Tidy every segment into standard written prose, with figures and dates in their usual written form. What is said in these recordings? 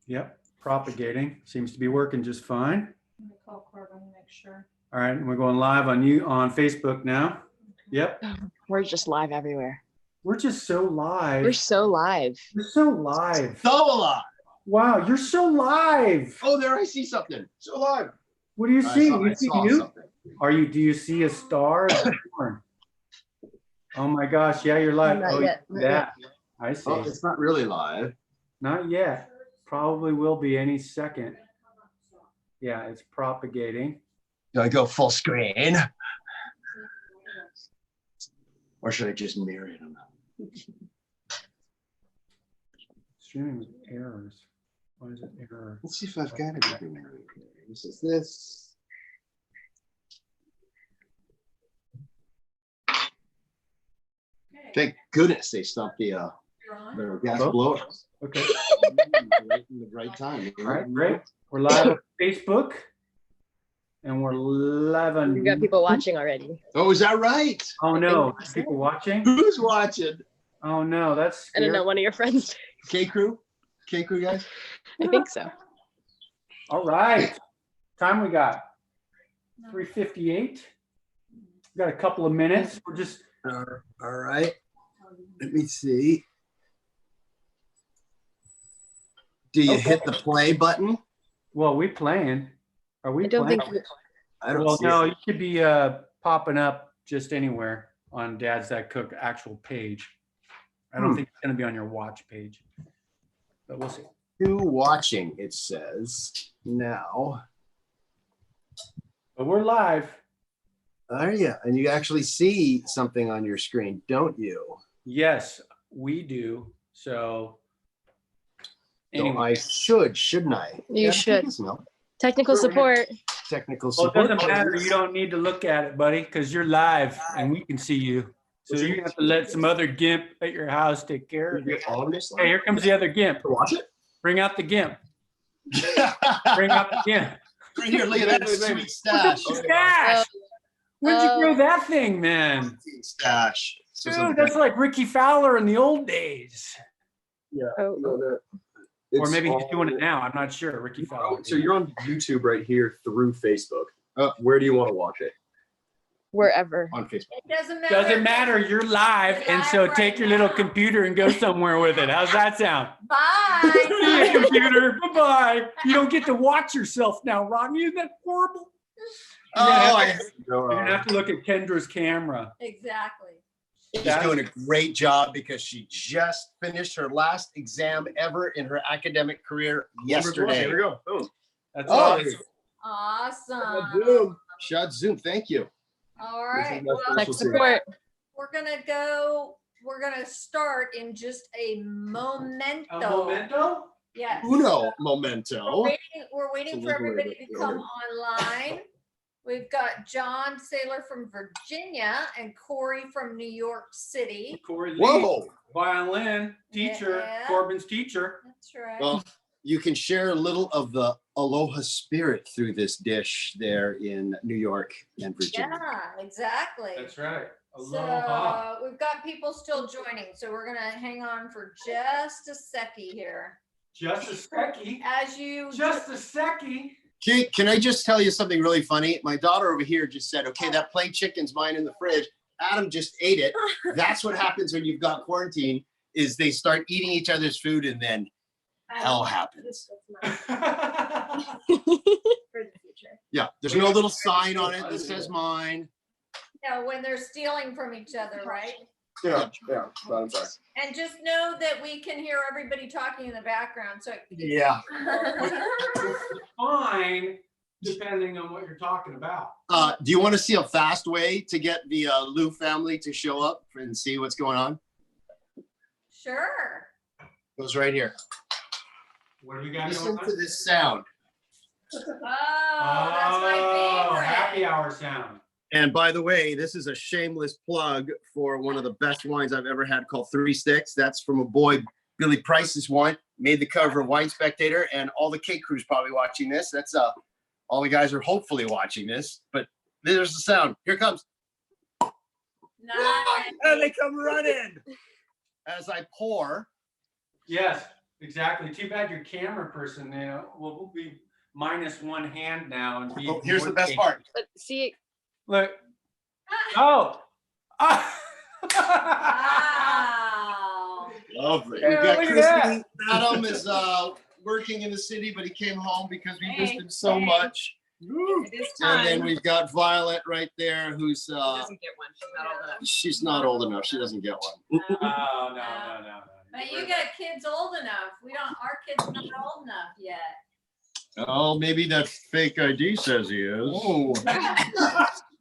Yep, propagating. Seems to be working just fine. Let me call Corbin and make sure. All right, and we're going live on Facebook now. Yep. We're just live everywhere. We're just so live. We're so live. We're so live. So alive. Wow, you're so live. Oh, there I see something. So alive. What do you see? I saw you? something. Do you see a star? Oh my gosh, yeah, you're live. Not yet. Not that. I see. Oh, it's not really live. Not yet. Probably will be any second. Yeah, it's propagating. Do I go full screen? Or should I just mirror it? Streaming with errors. Why is it error? Let's see if I've got everything right here. This is this. Thank goodness they stopped the gas blowers. Okay. Right in the right time. All right, great. We're live on Facebook. And we're live on. We've got people watching already. Oh, is that right? Oh no, people watching? Who's watching? Oh no, that's I don't know, one of your friends. K-Crew? K-Crew guys? I think so. All right. Time we got 3:58. Got a couple of minutes. We're just All right. Let me see. Do you hit the play button? we playing. Are we I don't playing? think I don't Well, see no, it. you should be popping up just anywhere on Dad's That Cook actual page. I don't think it's going to be on your watch page, but we'll see. Who watching, it says now. But we're live. Are you? And you actually see something on your screen, don't you? Yes, we do. So So anyway, I shouldn't I? You should. No. Technical support. Technical well, it support. doesn't matter. You don't need to look at it, buddy, because you're live and we can see you. So you're gonna have to let some other gimp at your house take care of it. Hey, here comes the other gimp. Watch it. Bring out the gimp. Bring out the gimp. Right here, look at that sweet stash. Stash. Where'd you grow that thing, man? Stash. Dude, that's like Ricky Fowler in the old days. Yeah. Oh. Or maybe he's doing it now. I'm not sure. Ricky Fowler. So you're on YouTube right here through Facebook. Where do you want to watch it? Wherever. On Facebook. It doesn't matter. Doesn't matter. You're live. And so take your little computer and go somewhere with it. How's that sound? See Bye. you, computer. Bye-bye. You don't get to watch yourself now, Rodney. Isn't that horrible? You're going to have to look at Kendra's camera. Exactly. She's doing a great job because she just finished her last exam ever in her academic career yesterday. Here we go. Boom. That's Oh, Awesome. Zoom. Shut Zoom. Thank you. All right. This is Well, Tech support. we're gonna start in just a momento. A memento? Yes. Uno momento. We're waiting for everybody to come online. We've got John Saylor from Virginia and Corey from New York City. Corey Lee, Whoa. violin teacher, Yeah. Corbin's teacher. That's right. Well, you can share a little of the aloha spirit through this dish there in New York and Virginia. Yeah, exactly. That's right. Aloha. So we've got people still joining, so we're gonna hang on for just a seckie here. Just a seckie. As you Just a seckie. Can I just tell you something really funny? My daughter over here just said, okay, that plain chicken's mine in the fridge. Adam just ate it. That's what happens when you've got quarantine, is they start eating each other's food and then hell happens. for the future. Yeah, there's no little sign on it that says mine. No, when they're stealing from each other, right? Yeah. I'm sorry. And just know that we can hear everybody talking in the background. So Yeah. Fine, depending on what you're talking about. Do you want to see a fast way to get the Lou family to show up and see what's going on? Sure. Goes right here. What do we got Listen going on? to this sound. Oh, that's my favorite. Happy hour sound. And by the way, this is a shameless plug for one of the best wines I've ever had called Three Sticks. That's from a boy, Billy Price's wine, made the cover of Wine Spectator, and all the K Crew's probably watching this. That's all the guys are hopefully watching this, but there's the sound. Here it comes. Nice. And they come running as I pour. Yes. Exactly. Too bad your camera person, will be minus one hand now and be. Oh, here's the more best patient. part. But see, Look. Oh. Wow. Lovely. Yeah, We've got look at Christy. that. Adam is working in the city, but he came home because we missed Hey, him so hey. much. It is And time. then we've got Violet right there, who's She doesn't get one. She's not old enough. she's not old enough. She doesn't get one. No. But you got kids old enough. Our kids not old enough yet. Oh, maybe that fake ID says he is. Oh.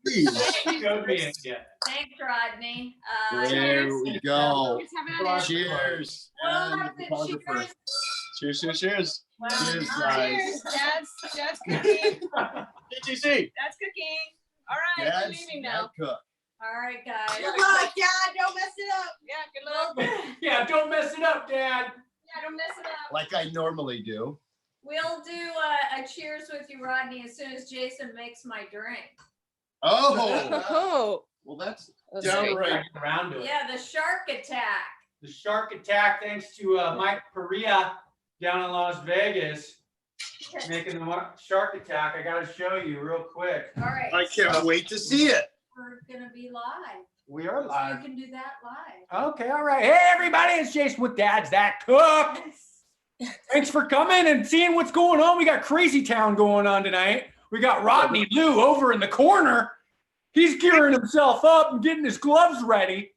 Could be it, yeah. Thanks, Rodney. There we go. Let's have it. Cheers. We'll And have the to photographer. cheers. Cheers. Wow. Cheers, guys. Cheers. Dad's cooking. TTC. Dad's cooking. All right, we're Dad's leaving now. Dad Cook. All right, guys. Good luck, Dad. Don't mess it up. Yeah, good luck. Yeah, don't mess it up, Dad. Yeah, don't mess it up. Like I normally do. We'll do a cheers with you, Rodney, as soon as Jason makes my drink. Oh, oh, well, that's that's downright. great. Back around to it. Yeah, the shark attack. The shark attack, thanks to Mike Perea down in Las Vegas, making the shark attack. I got to show you real quick. All right. I can't wait to see it. We're gonna be live. We are So live. you can do that live. Okay, all right. Hey, everybody, it's Jason with Dad's That Cook. Thanks for coming and seeing what's going on. We got Crazy Town going on tonight. We got Rodney Loo over in the corner. He's gearing himself up and getting his gloves ready.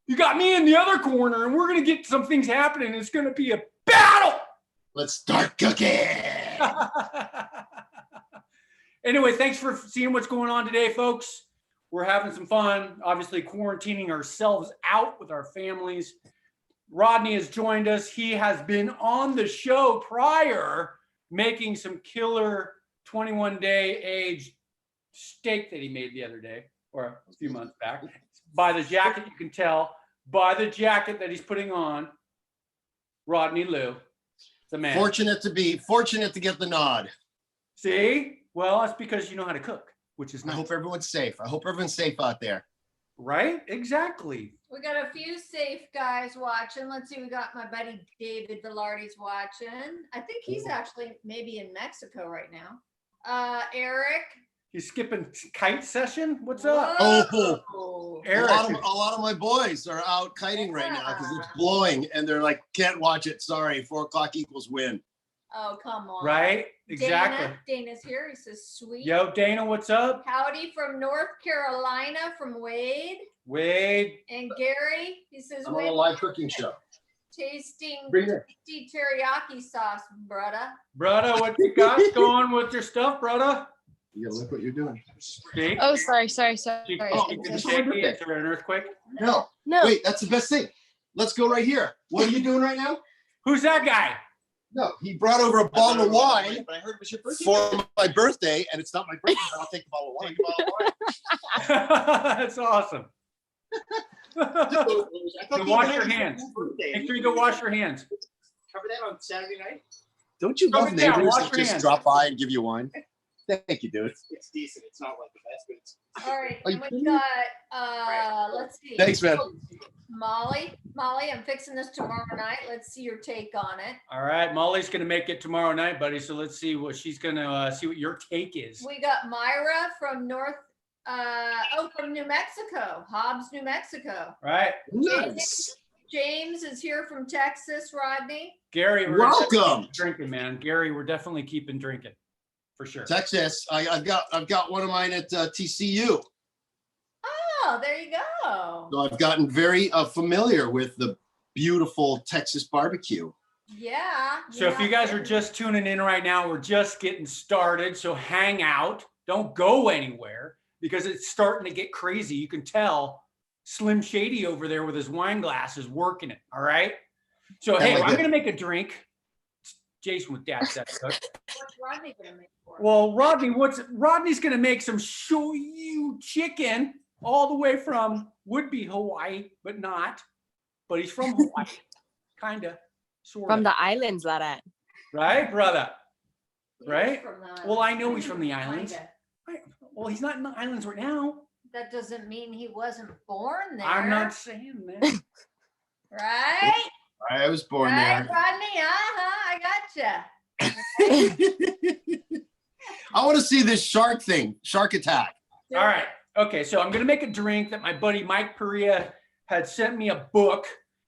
You got me in the other corner, and we're going to get some things happening. It's going to be a battle. Let's start cooking. Anyway, thanks for seeing what's going on today, folks. We're having some fun, obviously quarantining ourselves out with our families. Rodney has joined us. He has been on the show prior, making some killer 21-day aged steak that he made the other day, or a few months back. By the jacket, you can tell. By the jacket that he's putting on, Rodney Loo, the man. Fortunate to get the nod. See? Well, that's because you know how to cook, which is I nice. hope everyone's safe. I hope everyone's safe out there. Right? Exactly. We got a few safe guys watching. Let's see. We got my buddy David Velarde's watching. I think he's actually maybe in Mexico right now. Eric. He's skipping kite session. What's up? Whoa. Eric. A lot of my boys are out kiting right now because it's blowing and they're like, can't watch it. Sorry, 4 o'clock equals win. Oh, come on. Right? Exactly. Dana's here. He says, sweet. Yo, Dana, what's up? Howdy from North Carolina from Wade. Wade. And Gary, he says, I'm on a live cooking show. tasting Bring it. tasty teriyaki sauce, brother. Brother, what you got going with your stuff, brother? You gotta look what you're doing. See? Oh, sorry. She Oh, it's it's shaky. okay. Is there an earthquake? No, No. wait, that's the best thing. Let's go right here. What are you doing right now? Who's that guy? No, he brought over a bottle of wine for my birthday, and it's not my birthday, but I'll take a bottle of wine. That's awesome. So wash your hands. Make sure you go wash your hands. Cover that on Saturday night. Don't you Calm love it down, neighbors wash that your just hands. drop by and give you wine? Thank you, dude. It's decent. It's not like the best, but it's. All right, Are you and we kidding? got let's see. Thanks, man. Molly, I'm fixing this tomorrow night. Let's see your take on it. All right, Molly's gonna make it tomorrow night, buddy. So let's see what she's gonna see what your take is. We got Myra from from New Mexico, Hobbs, New Mexico. Right, Nice. James is here from Texas, Rodney. Gary. We're Welcome. definitely drinking, man. Gary, we're definitely keeping drinking, for sure. Texas. I've got one of mine at TCU. Oh, there you go. So I've gotten very familiar with the beautiful Texas barbecue. Yeah. So if you guys are just tuning in right now, we're just getting started. So hang out. Don't go anywhere because it's starting to get crazy. You can tell Slim Shady over there with his wine glass is working it. All right. So, hey, I'm going to make a drink. It's Jason with Dad Chef Rodney. What's Rodney gonna make for us? Well, Rodney's going to make some shoyu chicken all the way from would-be Hawaii, but not. But he's from Hawaii. Kind of. Sort From of. the islands, Lara. Right, brother? He's Right? from the Well, I know islands. he's from the islands. Kinda. Right. Well, he's not in the islands right now. That doesn't mean he wasn't born there. I'm not saying that. Right? I was born Right, there. Rodney? I gotcha. I want to see this shark thing, shark attack. All right. Okay. So I'm going to make a drink that my buddy Mike Perea had sent me a book.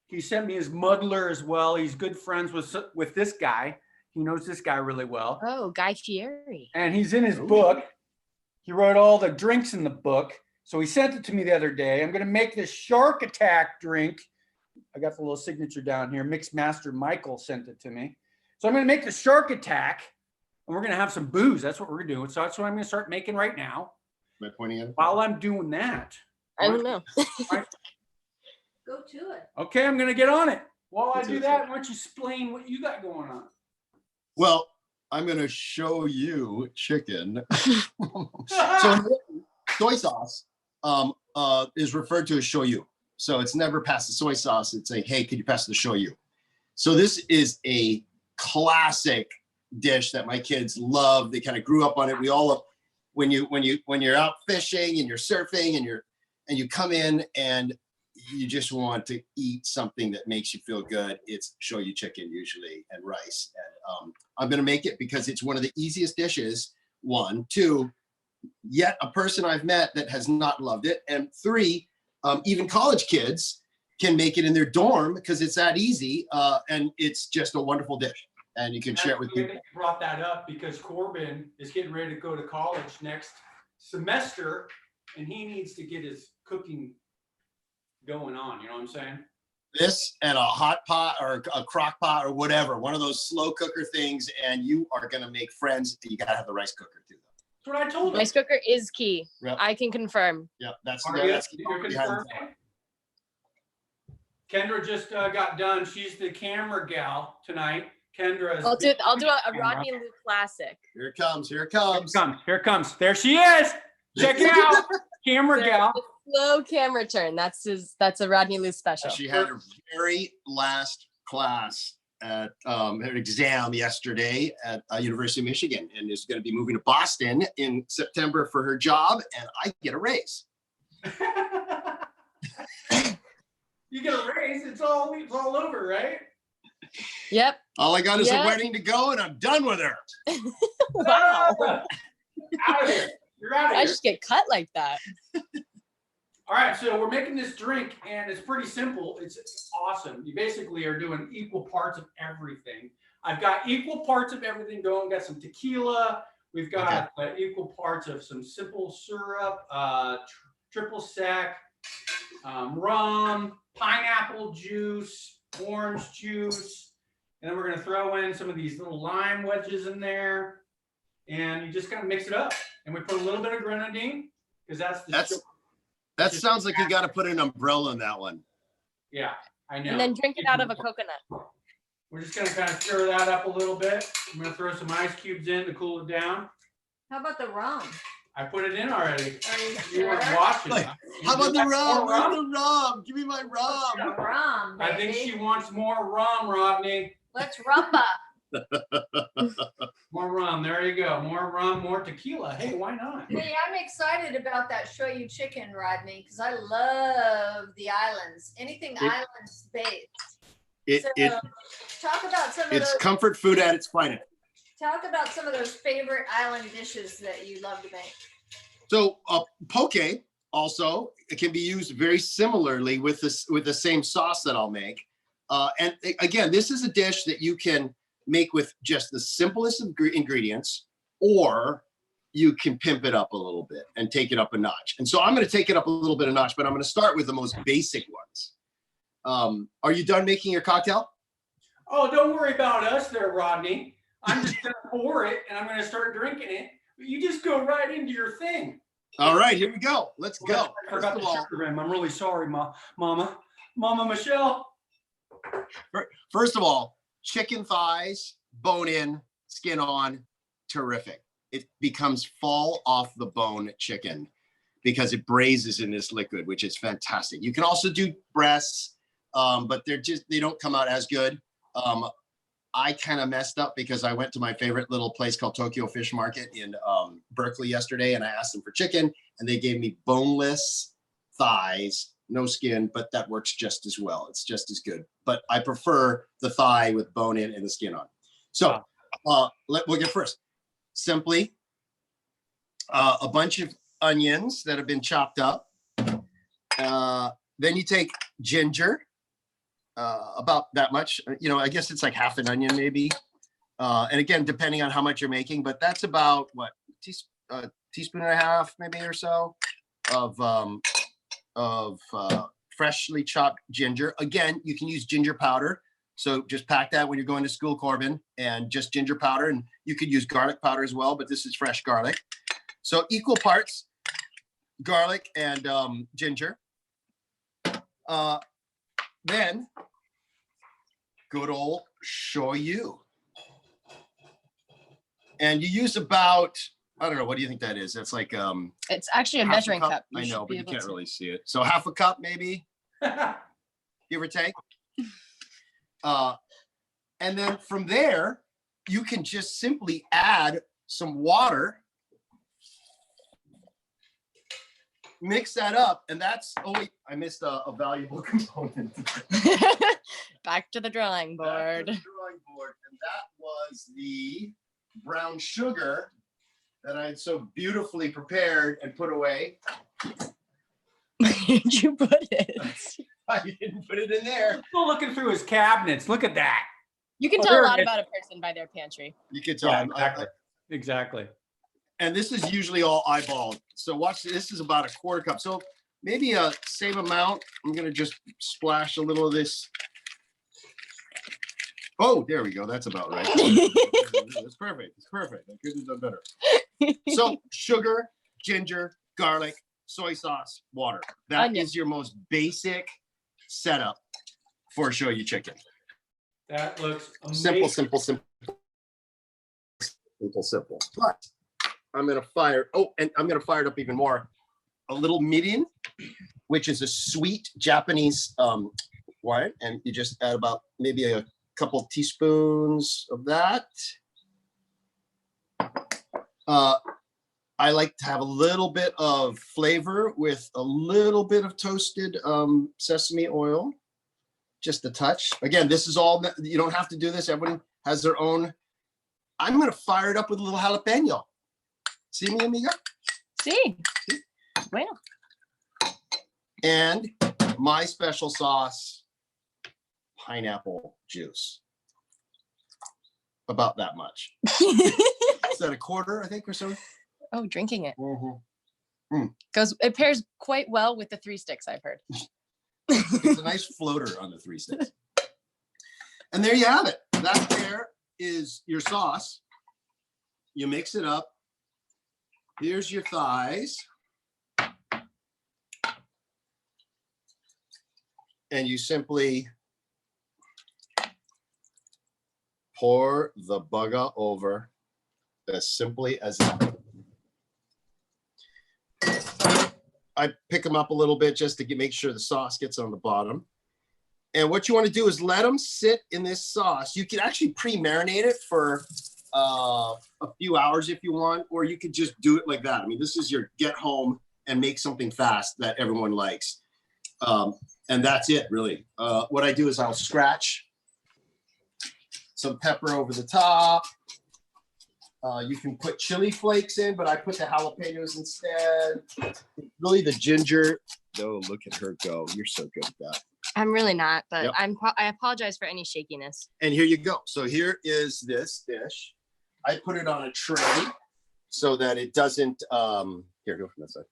He sent me his muddler as well. He's good friends with this guy. He knows this guy really well. Oh, Guy Fieri. And he's in his book. He wrote all the drinks in the book. So he sent it to me the other day. I'm going to make this shark attack drink. I got the little signature down here. Mix Master Michael sent it to me. So I'm going to make the shark attack, and we're going to have some booze. That's what we're doing. So that's what I'm going to start making right now. Am I pointing at it? While I'm doing that. I don't know. Go to it. Okay, I'm going to get on it. While I Let's do do that, why don't you explain what you got going on? Well, I'm going to show you chicken. So soy sauce is referred to as shoyu. So it's never past the soy sauce. It's like, hey, could you pass the shoyu? So this is a classic dish that my kids love. They kind of grew up on it. We all love when you're out fishing and you're surfing and you come in and you just want to eat something that makes you feel good. It's shoyu chicken usually and rice. And I'm going to make it because it's one of the easiest dishes. 1, 2, yet a person I've met that has not loved it. And 3, even college kids can make it in their dorm because it's that easy. And it's just a wonderful dish. And you can share it with people. You brought that up because Corbin is getting ready to go to college next semester, and he needs to get his cooking going on. You know what I'm saying? This and a hot pot or a crock pot or whatever, one of those slow cooker things, and you are going to make friends. You got to have the rice cooker too. That's what I told him. Rice cooker is key. Yep. I can confirm. Yeah, that's Are yeah, you? that's You're behind the confirming? Kendra just got done. She's the camera gal tonight. Kendra is. I'll do a Rodney Loo classic. Here it comes. Here it Here comes. it comes. Here it comes. There she is. Check it out. Camera gal. The slow camera turn. That's a Rodney Loo special. She had her very last class at her exam yesterday at University of Michigan, and is going to be moving to Boston in September for her job, and I get a raise. You get a raise. It's all over, right? Yep. All I got is a Yeah. wedding to go, and I'm done with her. Wow. Out of here. You're out of I here. just get cut like that. All right, so we're making this drink, and it's pretty simple. It's awesome. You basically are doing equal parts of everything. I've got equal parts of everything going. We've got some tequila. We've got equal parts of some simple syrup, triple sec, rum, pineapple juice, orange juice. And then we're going to throw in some of these little lime wedges in there. And you just kind of mix it up. And we put a little bit of grenadine because That sounds like you got to put an umbrella in that one. Yeah, I know. And then drink it out of a coconut. We're just going to kind of stir that up a little bit. I'm going to throw some ice cubes in to cool it down. How about the rum? I put it in already. Are you You weren't sure? watching. Like, How about the rum? More Where's the rum? Give me my rum. The rum, I think baby. she wants more rum, Rodney. Let's rumba. More rum. There you go. More rum, more tequila. Hey, why not? Hey, I'm excited about that shoyu chicken, Rodney, because I love the islands. Anything islands based. Talk about some of It's those. comfort food at its finest. Talk about some of those favorite island dishes that you love to make. So poke also it can be used very similarly with the same sauce that I'll make. And again, this is a dish that you can make with just the simplest of ingredients, or you can pimp it up a little bit and take it up a notch. And so I'm going to take it up a little bit a notch, but I'm going to start with the most basic ones. Are you done making your cocktail? Oh, don't worry about us there, Rodney. I'm just going to pour it and I'm going to start drinking it. But you just go right into your thing. All right, here we go. Let's go. I First forgot of the all, sugar rim. I'm really sorry, Mama Michelle. First of all, chicken thighs, bone in, skin on, terrific. It becomes fall off the bone chicken because it braises in this liquid, which is fantastic. You can also do breasts, but they don't come out as good. I kind of messed up because I went to my favorite little place called Tokyo Fish Market in Berkeley yesterday, and I asked them for chicken, and they gave me boneless thighs no skin, but that works just as well. It's just as good. But I prefer the thigh with bone in and the skin on. So we'll get first. Simply a bunch of onions that have been chopped up. Then you take ginger, about that much. I guess it's like half an onion maybe. And again, depending on how much you're making, but that's about what, teaspoon and a half maybe or so of freshly chopped ginger. Again, you can use ginger powder. So just pack that when you're going to school, Corbin, and just ginger powder. And you could use garlic powder as well, but this is fresh garlic. So equal parts garlic and ginger. Then good old shoyu. And you use about, I don't know, what do you think that is? That's like It's actually a half measuring cup. I know, but you can't to- really see it. So half a cup maybe, give or take. And then from there, you can just simply add some water, mix that up, and that's, oh wait, I missed a valuable component. Back to the drawing Back to board. the drawing board. And that was the brown sugar that I had so beautifully prepared and put away. Where did you put it? I didn't put it in there. Still looking through his cabinets. Look at that. You can Oh, tell there a it lot is. about a person by their pantry. You can tell. Yeah, exactly. Exactly. And this is usually all eyeballed. So watch, this is about a quarter cup. So maybe a same amount. I'm gonna just splash a little of this. Oh, there we go. That's about right. That's perfect. It's perfect. I couldn't have done better. So sugar, ginger, garlic, soy sauce, water. That Onion. is your most basic setup for shoyu chicken. That looks amazing. Simple. But I'm gonna fire. Oh, and I'm gonna fire it up even more. A little mirin, which is a sweet Japanese wine, and you just add about maybe a couple teaspoons of that. I like to have a little bit of flavor with a little bit of toasted sesame oil, just a touch. Again, this is all, you don't have to do this. Everyone has their own. I'm gonna fire it up with a little jalapeno. See me, amiga? See? Bueno. And my special sauce, pineapple juice. About that much. Is that a quarter, I think, or so? Oh, drinking it. Mm-hmm. It pairs quite well with the 3 sticks, I've heard. It's a nice floater on the 3 sticks. And there you have it. That there is your sauce. You mix it up. Here's your thighs. And you simply pour the bugger over as simply as that. I pick them up a little bit just to make sure the sauce gets on the bottom. And what you want to do is let them sit in this sauce. You can actually pre-marinate it for a few hours if you want, or you could just do it like that. I mean, this is your get home and make something fast that everyone likes. And that's it, really. What I do is I'll scratch some pepper over the top. You can put chili flakes in, but I put the jalapenos instead. Really the ginger. Oh, look at her go. You're so good at that. I'm really not, but Yep. I apologize for any shakiness. And here you go. So here is this dish. I put it on a tray so that it doesn't, here, go from this side.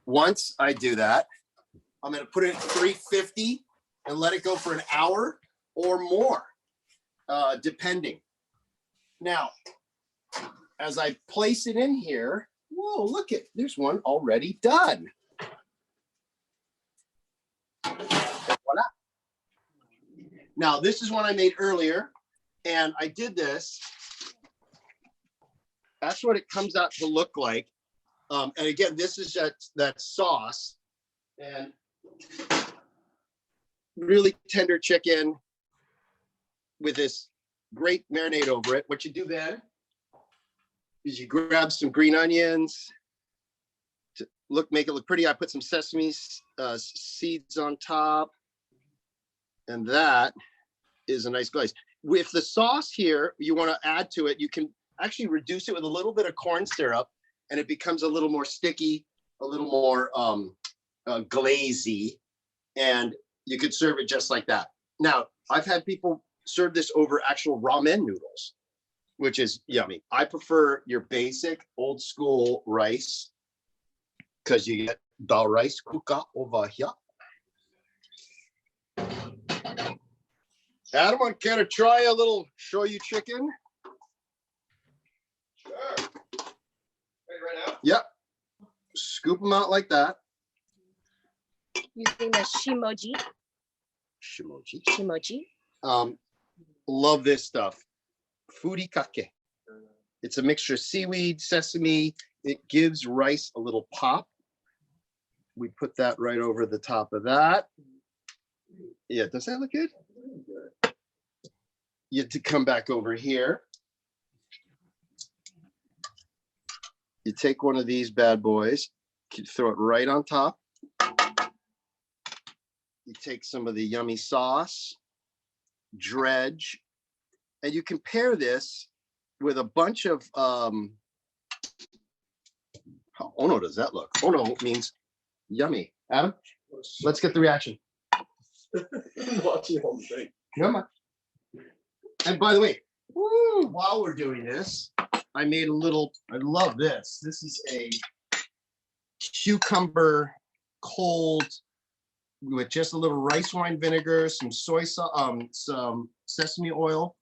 Once I do that, I'm gonna put it at 350 and let it go for an hour or more, depending. Now, as I place it in here, whoa, look at, there's one already done. Voila. Now, this is one I made earlier, and I did this. That's what it comes out to look like. And again, this is that sauce, and really tender chicken with this great marinade over it. What you do then is you grab some green onions, make it look pretty. I put some sesame seeds on top. And that is a nice glaze. With the sauce here, you want to add to it, you can actually reduce it with a little bit of corn syrup, and it becomes a little more sticky, a little more glazy, and you could serve it just like that. Now, I've had people serve this over actual ramen noodles, which is yummy. I prefer your basic old school rice because you get the rice cooker over here. Adam, care to try a little shoyu chicken? Sure. Right now? Yep. Scoop them out like that. Using the shimoji. Shimoji. Love this stuff. Furikake. It's a mixture of seaweed, sesame. It gives rice a little pop. We put that right over the top of that. Yeah, does that look good? You have to come back over here. You take one of these bad boys, you throw it right on top. You take some of the yummy sauce, dredge, and you can pair this with a bunch of, how ono does that look? Ono means yummy. Adam, let's get the reaction. Watching all the thing. Come on. And by the way, while we're doing this, I made a little, I love this. This is a cucumber cold with just a little rice wine vinegar, some soy sauce, some sesame oil,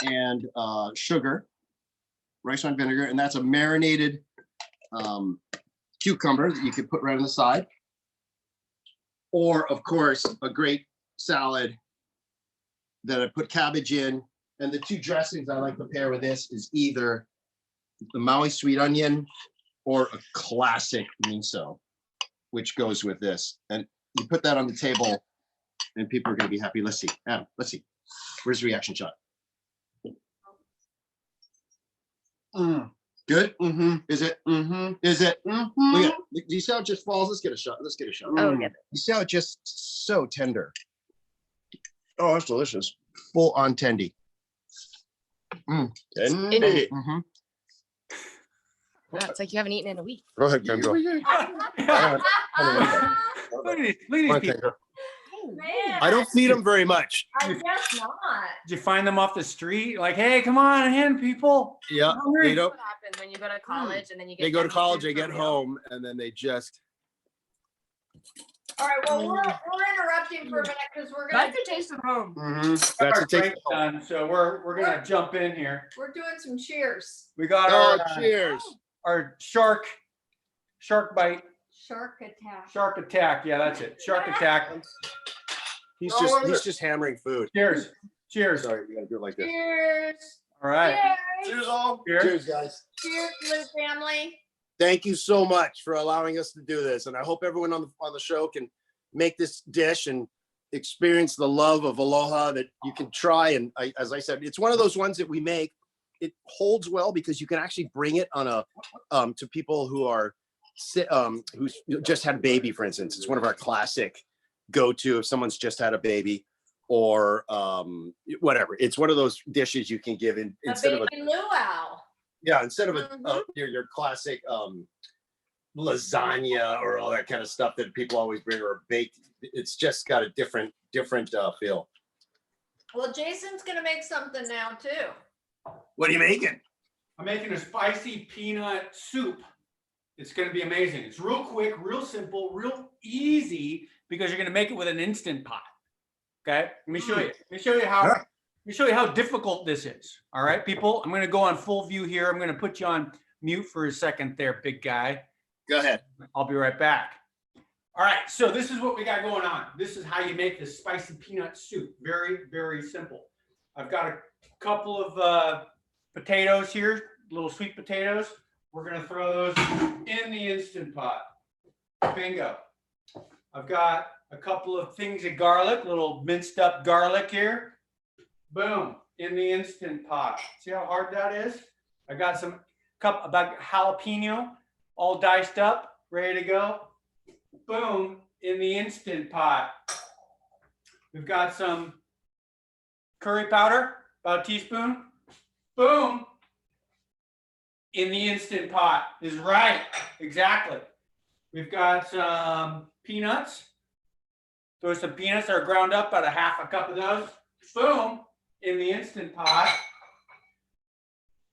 and sugar, rice wine vinegar, and that's a marinated cucumber that you could put right on the side. Or, of course, a great salad that I put cabbage in. And the two dressings I like to pair with this is either the Maui sweet onion or a classic miso, which goes with this. And you put that on the table and people are going to be happy. Let's see. Adam, let's see. Where's the reaction shot? Good? Mm-hmm. Is it? Mm-hmm. Is it? Mm-hmm. Look at it. Do you see how it just falls? Let's get a shot. Let's get a shot. Oh, yeah. You see how it just so tender? Oh, that's delicious. Full on tendy. Tendy. Mm-hmm. Yeah, it's like you haven't eaten in a week. Go ahead, Kendra. Look at these people. Man, I don't feed them very much. I guess not. Did you find them off the street? Like, hey, come on in, people. Yeah, Hungry. they don't. What happens when you go to college and then you get They go to done college, eating they for get real? home, and then they just. All right, well, we're interrupting for a minute because we're gonna That's the taste of home. That's Our a taste. break's done, so we're gonna jump in here. we're doing some cheers. We got Oh, our cheers! our shark bite, Shark attack. shark attack. Yeah, that's it. Shark attack. He's just hammering food. Cheers. Cheers. Sorry, we gotta do it like this. Cheers. All right. Cheers. all. Cheers. Cheers, guys. Cheers, Lou family. Thank you so much for allowing us to do this, and I hope everyone on the show can make this dish and experience the love of aloha that you can try. And as I said, it's one of those ones that we make. It holds well because you can actually bring it on a to people who are who's just had a baby, for instance. It's one of our classic go-to if someone's just had a baby or whatever. It's one of those dishes you can give in instead of baby luau. instead of your classic lasagna or all that kind of stuff that people always bring, or baked. It's just got a different feel. Well, Jason's gonna make something now too. What are you making? I'm making a spicy peanut soup. It's going to be amazing. It's real quick, real simple, real easy because you're going to make it with an Instant Pot. Okay, let me show you. Let me show you how difficult this is. All right, people. I'm going to go on full view here. I'm going to put you on mute for a second there, big guy. Go ahead. I'll be right back. All right, so this is what we got going on. This is how you make this spicy peanut soup. Very, very simple. I've got a couple of potatoes here, little sweet potatoes. We're gonna throw those in the Instant Pot. Bingo. I've got a couple of things of garlic, little minced up garlic here. Boom, in the Instant Pot. See how hard that is? I got about jalapeno all diced up, ready to go. Boom, in the Instant Pot. We've got some curry powder, about a teaspoon. Boom, in the Instant Pot is right, exactly. We've got some peanuts. Throw some peanuts that are ground up, about a half a cup of those. Boom, in the Instant Pot.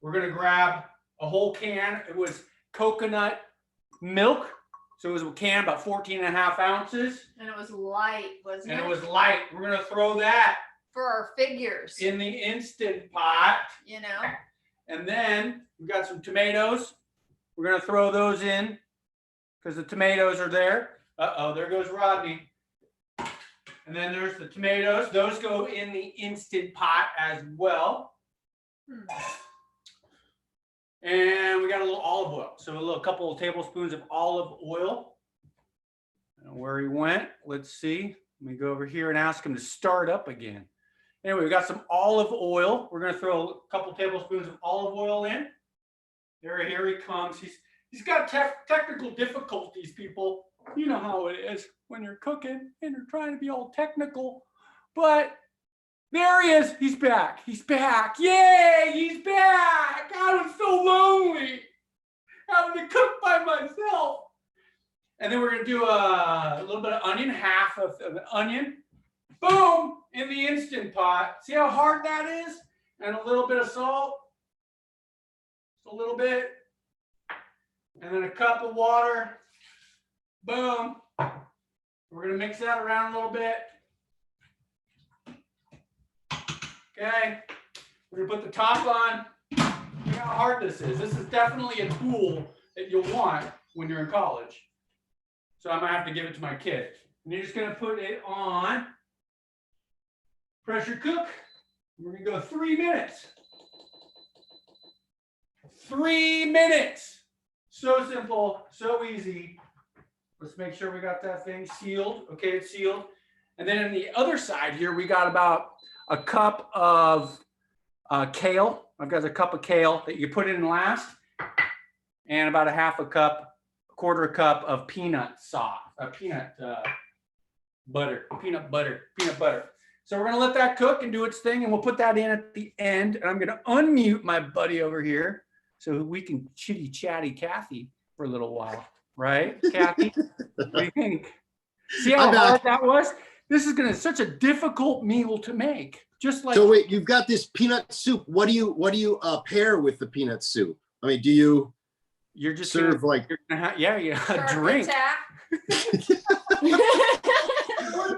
We're gonna grab a whole can. It was coconut milk. So it was a can about 14.5 ounces. And it was light, wasn't it? And it was light. We're gonna throw that for our figures, in the Instant Pot. you know. And then we've got some tomatoes. We're gonna throw those in because the tomatoes are there. Uh-oh, there goes Rodney. And then there's the tomatoes. Those go in the Instant Pot as well. And we got a little olive oil. So a couple of tablespoons of olive oil. I don't know where he went. Let's see. Let me go over here and ask him to start up again. Anyway, we got some olive oil. We're going to throw a couple tablespoons of olive oil in. Here he comes. He's got technical difficulties, people. You know how it is when you're cooking and you're trying to be all technical. But there he is. He's back. He's back. Yay, he's back. I was so lonely having to cook by myself. And then we're going to do a little bit of onion, half of an onion. Boom, in the Instant Pot. See how hard that is? And a little bit of salt. Just a little bit. And then a cup of water. Boom. We're going to mix that around a little bit. Okay. We're going to put the top on. Look how hard this is. This is definitely a tool that you'll want when you're in college. So I might have to give it to my kid. And you're just going to put it on pressure cook. We're going to go 3 minutes. 3 minutes. So simple, so easy. Let's make sure we got that thing sealed. Okay, it's sealed. And then on the other side here, we got about a cup of kale. I've got a cup of kale that you put in last. And about a quarter cup of peanut sauce, peanut butter. So we're gonna let that cook and do its thing, and we'll put that in at the end. And I'm gonna unmute my buddy over here so we can chitty chatty Kathy for a little while, right, Kathy? What do you think? See how hard that was? This is gonna such a difficult meal to make. Just like, so wait, you've got this peanut soup. What do you pair with the peanut soup? I mean, do you? You're just serve like a drink.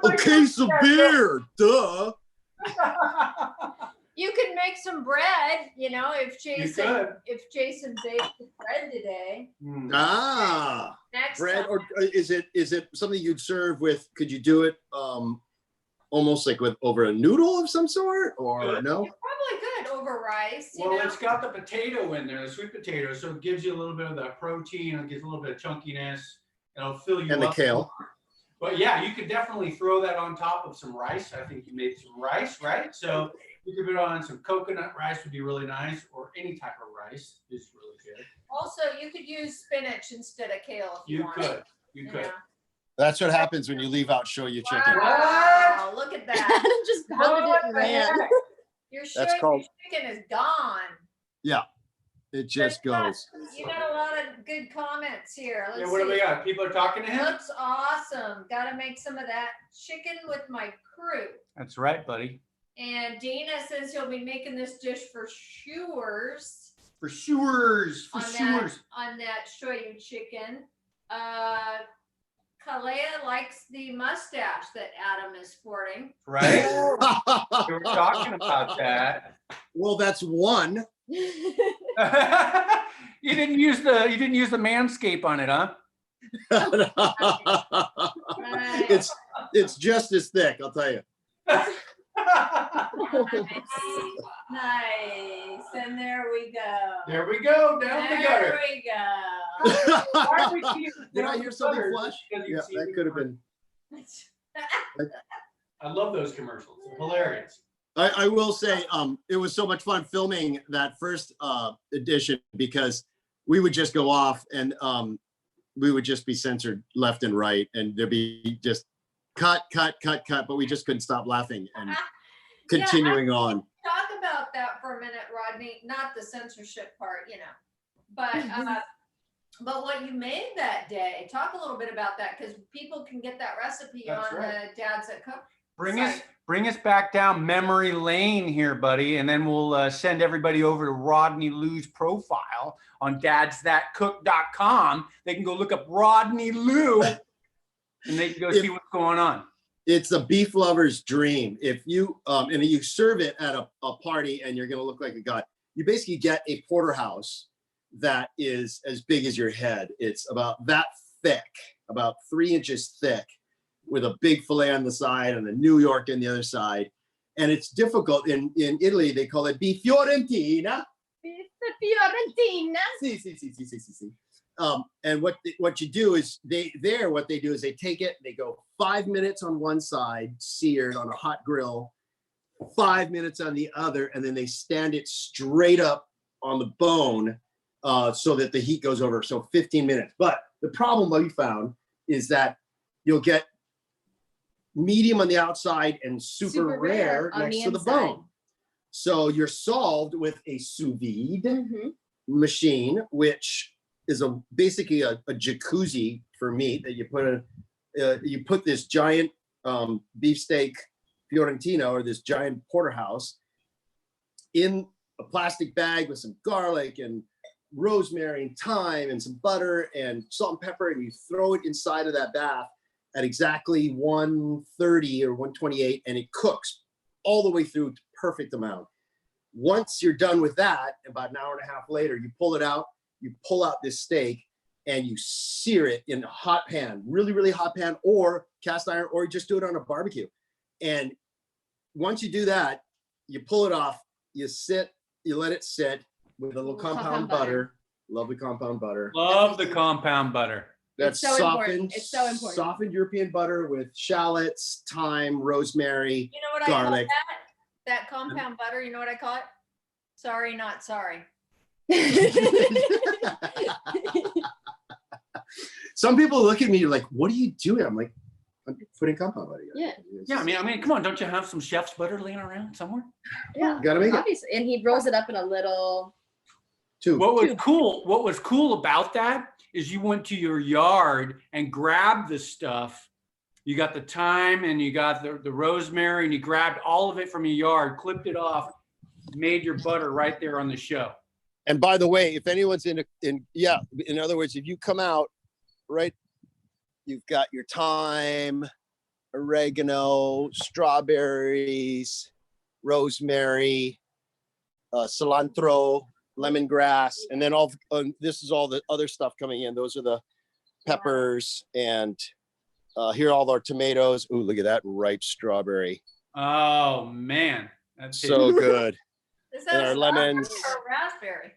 A case of beer, duh. You can make some bread, you know, if Jason baked the bread today. Ah, Next bread, time. or is it something you'd serve with? Could you do it almost like over a noodle of some sort, or no? You probably could over rice. Well, it's got the potato in there, the sweet potato, so it gives you a little bit of that protein. It gives a little bit of chunkiness. It'll fill you up. And the kale. But yeah, you could definitely throw that on top of some rice. I think you made some rice, right? So you could put on some coconut rice would be really nice, or any type of rice is really good. Also, you could use spinach instead of kale if you wanted. You could. That's what happens when you leave out Shoyu Chicken. Wow, look at that. Adam just pounded it and ran. Your That's Shoyu called- Chicken is gone. Yeah, it just goes. You got a lot of good comments here. Let's Yeah, what do we see. got? People are talking to him? Looks awesome. Got to make some of that chicken with my crew. That's right, buddy. And Dana says he'll be making this dish for Shewers For sures. For on sures. that Shoyu Chicken. Kalea likes the mustache that Adam is sporting. Right? We were talking about that. Well, that's one. You didn't use the manscape on it, huh? Nice. It's just as thick, I'll tell you. Nice. And there we go. There we go, down the gutter. There we go. Did I hear something flush? Yeah, that could have been. I love those commercials. They're hilarious. I will say, it was so much fun filming that first edition because we would just go off and we would just be censored left and right, and there'd be just cut, but we just couldn't stop laughing and continuing on. Talk about that for a minute, Rodney. Not the censorship part, but what you made that day. Talk a little bit about that, because people can get that recipe That's on right. the Dad's That Cook. Bring us back down memory lane here, buddy, and then we'll send everybody over to Rodney Loo's profile on dadsthatcook.com. They can go look up Rodney Loo, and they can go see what's going on. It's a beef lover's dream. If you and you serve it at a party, and you're gonna look like a god. You basically get a porterhouse that is as big as your head. It's about that thick, about 3 inches thick, with a big fillet on the side and a New York on the other side. And it's difficult. In Italy, they call it beef Fiorentina. Beef Fiorentina. Si. And what you do is what they do is they take it, they go 5 minutes on one side, seared on a hot grill, 5 minutes on the other, and then they stand it straight up on the bone so that the heat goes over. So 15 minutes. But the problem we found is that you'll get medium on the outside and super rare next to the bone. So you're solved with a sous vide machine, which is basically a jacuzzi for meat that you put this giant beefsteak Fiorentina, or this giant porterhouse, in a plastic bag with some garlic and rosemary and thyme and some butter and salt and pepper, and you throw it inside of that bath at exactly 130 or 128, and it cooks all the way through to perfect amount. Once you're done with that, about an hour and a half later, you pull it out, you pull out this steak, and you sear it in a hot pan, really, really hot pan, or cast iron, or you just do it on a barbecue. And once you do that, you pull it off, you let it sit with a little compound butter, lovely compound butter. Love the compound butter. That's so softened, it's so important. Softened European butter with shallots, thyme, rosemary, You know what garlic. I call that? That compound butter, you know what I call it? Sorry, not sorry. Some people look at me like, what are you doing? I'm like, I'm putting compound butter. Yeah. Yeah, I mean, come on, don't you have some chef's butter laying around somewhere? Yeah. Gotta make it. Obviously. And he rolls it up in a little. Tube. What was cool about that is you went to your yard and grabbed the stuff. You got the thyme and you got the rosemary, and you grabbed all of it from your yard, clipped it off, made your butter right there on the show. And by the way, if anyone's in other words, if you come out, right, you've got your thyme, oregano, strawberries, rosemary, cilantro, lemongrass, and then this is all the other stuff coming in. Those are the peppers, and here are all our tomatoes. Ooh, look at that ripe strawberry. Oh man, that's So good. Is And that our lemons. or raspberry?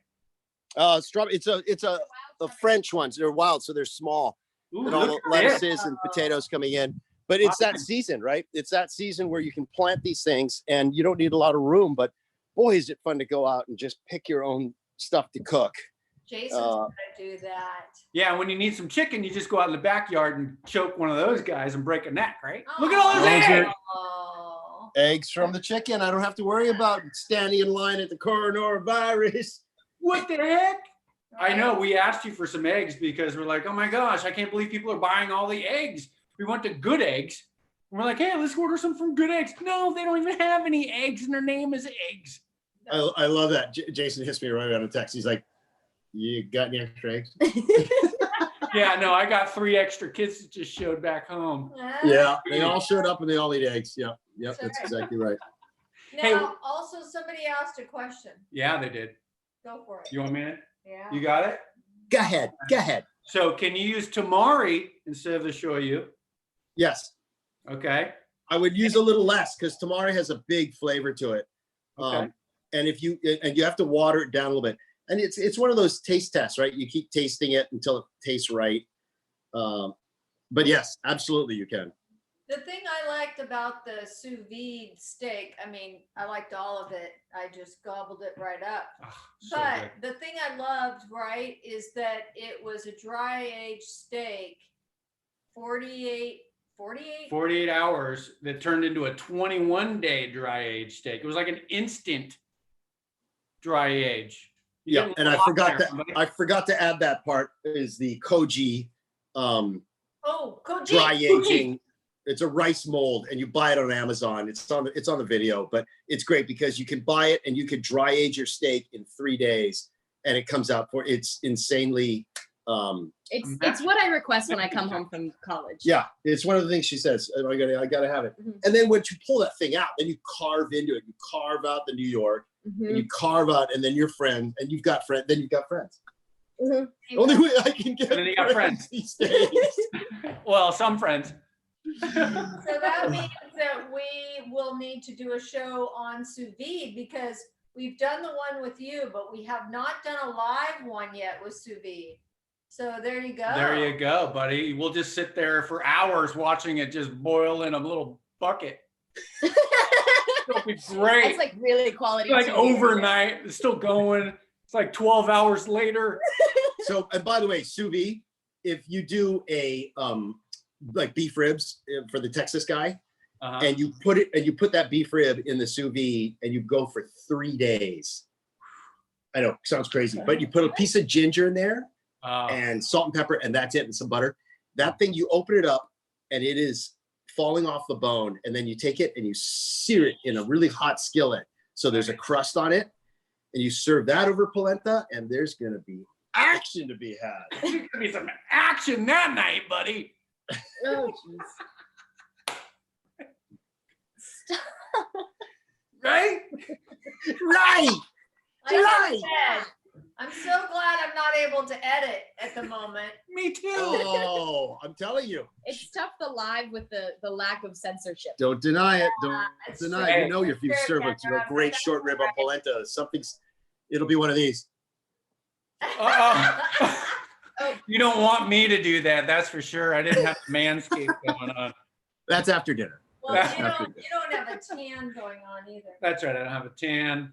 Strawberry. It's the French ones. They're wild, so they're small. Ooh, And all look the at this. lettuces and potatoes coming in. But it's that season, right? It's that season where you can plant these things, and you don't need a lot of room. But boy, is it fun to go out and just pick your own stuff to cook. Jason's gonna do that. Yeah, when you need some chicken, you just go out in the backyard and choke one of those guys and break a neck, right? Look at all those Those eggs. are- Oh. Eggs from the chicken. I don't have to worry about standing in line at the coronavirus. What the heck? I know, we asked you for some eggs because we're like, oh my gosh, I can't believe people are buying all the eggs. We went to Good Eggs. And we're like, hey, let's order some from Good Eggs. No, they don't even have any eggs, and their name is Eggs. I love that. Jason hits me right on a text. He's like, you got any extra eggs? Yeah, no, I got 3 extra kids that just showed back home. Yeah, they all showed up and they all eat eggs. Yep, That's that's right. exactly right. Now, Hey. also somebody asked a question. Yeah, they did. Go for it. You want a minute? Yeah. You got it? Go ahead. So can you use tamari instead of the shoyu? Yes, Okay. I would use a little less because tamari has a big flavor to it. Okay. And you have to water it down a little bit. And it's one of those taste tests, right? You keep tasting it until it tastes right. But yes, absolutely you can. The thing I liked about the sous vide steak, I mean, I liked all of it. I just gobbled it right up. So But good. the thing I loved, right, is that it was a dry aged steak, 48 48 hours that turned into a 21-day dry age steak. It was like an instant dry age. You Yeah, didn't and I lock forgot there, that buddy. I forgot to add that part is the koji Oh, koji. dry aging. It's a rice mold, and you buy it on Amazon. It's on the video, but it's great because you can buy it and you can dry age your steak in 3 days, and it comes out it's insanely. It's what I request when I come home from college. Yeah, it's one of the things she says. I gotta have it. Mhm. And then once you pull that thing out, then you carve into it. You carve out the New York, Mhm. and you carve out, and then your friend, and you've got friends. Then you've got friends. Mhm. You Only got- way I can get And then you got friends. these days. Well, some friends. So that means that we will need to do a show on sous vide because we've done the one with you, but we have not done a live one yet with sous vide. So there you go. There you go, buddy. We'll just sit there for hours watching it just boil in a little bucket. It'll be great. That's like really quality. Like TV. overnight, it's still going. It's like 12 hours later. So, and by the way, sous vide, if you do a like beef ribs for the Texas guy, Uh-huh. and you put that beef rib in the sous vide, and you go for 3 days. I know, sounds crazy, but you put a piece of ginger in there and salt and pepper, and that's it, and some butter. That thing, you open it up, and it is falling off the bone, and then you take it and you sear it in a really hot skillet, so there's a crust on it, and you serve that over polenta, and there's gonna be action to be had. There's gonna be some action that night, buddy. Oh, jeez. Right? Right. Like I Right. said, I'm so glad I'm not able to edit at the moment. Me too. Oh, I'm telling you. It's tough the live with the lack of censorship. Don't deny it. Don't It's deny it. You know, if you serve a great short rib of polenta, it'll be one of these. You don't want me to do that, that's for sure. I didn't have manscape going on. That's after dinner. Well, you don't have a tan going on either. That's right. I don't have a tan,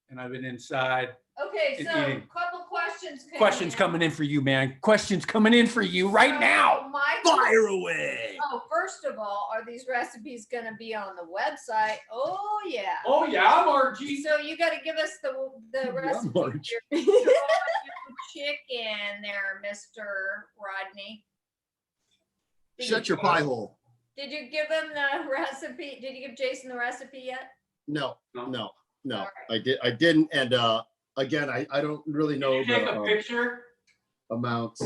and I've been inside. Okay, And so eating. couple questions. Questions coming in for you, man. Questions coming in for you right now. Fire away. Oh, first of all, are these recipes going to be on the website? Oh yeah. Oh yeah, Margie. So you got to give us the recipe of Marge. your Shoyu chicken there, Mr. Rodney. Shut your pie hole. Did you give him the recipe? Did you give Jason the recipe yet? No. All I didn't. And again, I don't really know Take a the picture. amounts.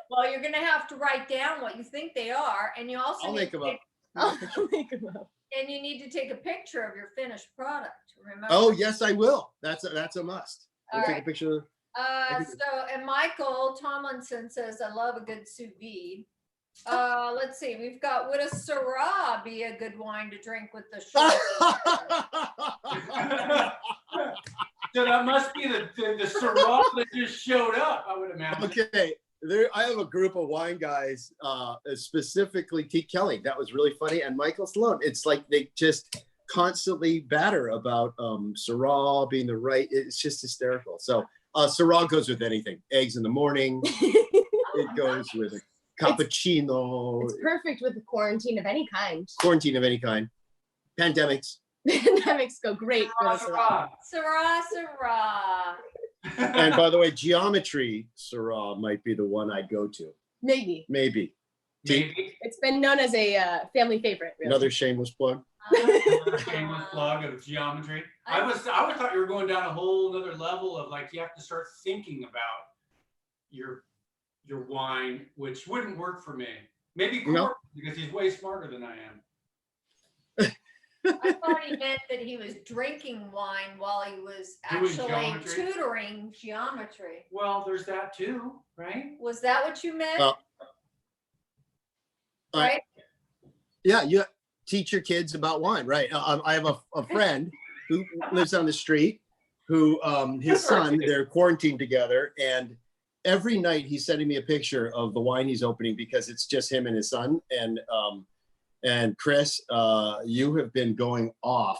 Well, you're going to have to write down what you think they are, and you also I'll need make to them up. take- I'll make 'em up. and you need to take a picture of your finished product. Remember? Oh yes, I will. That's a must. I'll All take right. a picture. And Michael Tomlinson says, I love a good sous vide. Let's see. We've got, would a Syrah be a good wine to drink with the show? So that must be the Syrah that just showed up, I would imagine. Okay. I have a group of wine guys, specifically T. Kelly. That was really funny. And Michael Sloan. It's like they just constantly batter about Syrah being the right. It's just hysterical. So Syrah goes with anything. Eggs in the morning. It goes with a cappuccino. It's perfect with the quarantine of any kind. Quarantine of any kind. Pandemics. Pandemics go great for the Syrah. Syrah. And by the way, geometry Syrah might be the one I'd go to. Maybe. Maybe. Maybe. It's been known as a family favorite. Really. Another shameless plug. Another shameless plug of geometry. I always thought you were going down a whole other level of like you have to start thinking about your wine, which wouldn't work for me. Maybe Court, No. because he's way smarter than I am. I thought he meant that he was drinking wine while he was Doing actually geometry? tutoring geometry. Well, there's that too, right? Was that what you meant? Right. Yeah, you teach your kids about wine, right? I have a friend who lives on the street who his son, they're quarantined together, and every night he's sending me a picture of the wine he's opening because it's just him and his son. And Chris, you have been going off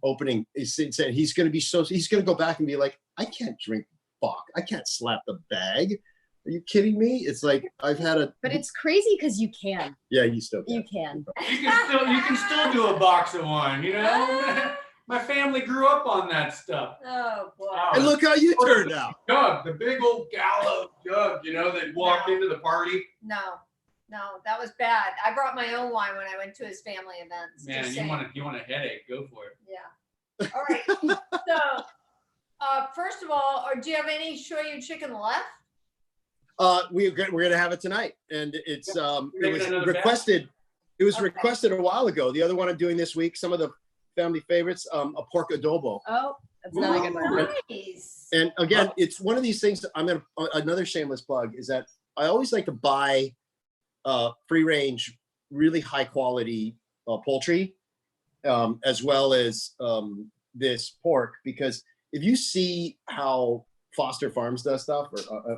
opening. He said he's going to go back and be like, I can't drink Bach. I can't slap the bag. Are you kidding me? It's like I've had a. But it's crazy because you can. Yeah, you still can. You can. You can still do a box of wine, you know? My family grew up on that stuff. Oh, boy. And look how you turned out. Jug, the big old gallows jug, you know, they'd walk into the party. No, that was bad. I brought my own wine when I went to his family events. Man, just you saying. want a headache, go for it. Yeah. All right. So, first of all, do you have any shoyu chicken left? We're gonna have it tonight, and it's it was another requested. It was Okay. requested a while ago. The other one I'm doing this week, some of the family favorites, a pork adobo. Oh, that's another good one. Nice. And again, it's one of these things. Another shameless plug is that I always like to buy free range, really high quality poultry, as well as this pork, because if you see how Foster Farms does stuff,